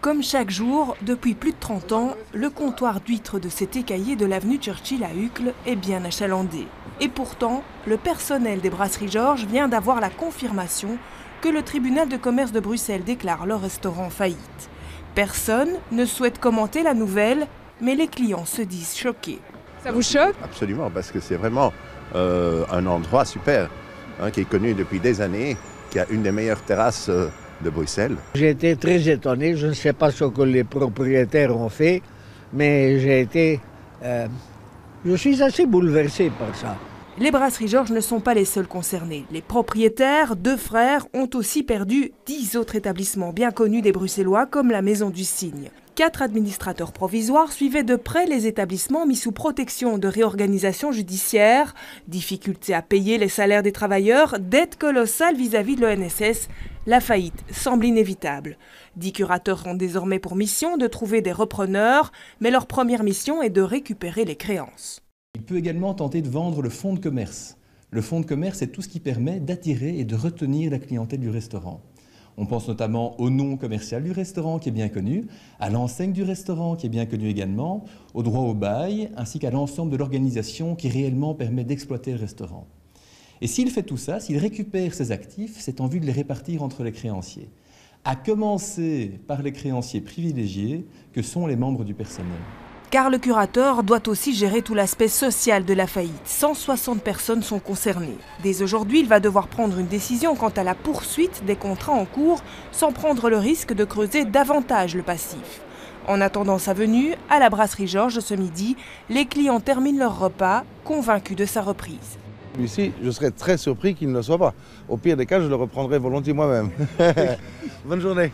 Comme chaque jour, depuis plus de 30 ans, le comptoir d'huîtres de cet écaillé de l'avenue Churchill à Uccle est bien achalandé. Et pourtant, le personnel des brasseries Georges vient d'avoir la confirmation que le tribunal de commerce de Bruxelles déclare leur restaurant en faillite. Personne ne souhaite commenter la nouvelle, mais les clients se disent choqués. Ça vous choque? Absolument, parce que c'est vraiment un endroit super, qui est connu depuis des années, qui a une des meilleures terrasses de Bruxelles. J'ai été très étonné, je ne sais pas ce que les propriétaires ont fait, mais je suis assez bouleversé par ça. Les brasseries Georges ne sont pas les seuls concernés. Les propriétaires, 2 frères, ont aussi perdu 10 autres établissements bien connus des Bruxellois comme la Maison du Cygne. 4 administrateurs provisoires suivaient de près les établissements mis sous protection de réorganisation judiciaire, difficultés à payer les salaires des travailleurs, dette colossale vis-à-vis de l'ONSS. La faillite semble inévitable. 10 curateurs ont désormais pour mission de trouver des repreneurs, mais leur première mission est de récupérer les créances. Il peut également tenter de vendre le fonds de commerce. Le fonds de commerce, c'est tout ce qui permet d'attirer et de retenir la clientèle du restaurant. On pense notamment au nom commercial du restaurant qui est bien connu, à l'enseigne du restaurant qui est bien connue également, au droit au bail, ainsi qu'à l'ensemble de l'organisation qui réellement permet d'exploiter le restaurant. Et s'il fait tout ça, s'il récupère ses actifs, c'est en vue de les répartir entre les créanciers. À commencer par les créanciers privilégiés que sont les membres du personnel. Car le curateur doit aussi gérer tout l'aspect social de la faillite. 160 personnes sont concernées. Dès aujourd'hui, il va devoir prendre une décision quant à la poursuite des contrats en cours, sans prendre le risque de creuser davantage le passif. En attendant sa venue, à la brasserie Georges ce midi, les clients terminent leur repas, convaincus de sa reprise. Ici, je serais très surpris qu'il ne le soit pas. Au pire des cas, je le reprendrai volontiers moi-même. Bonne journée.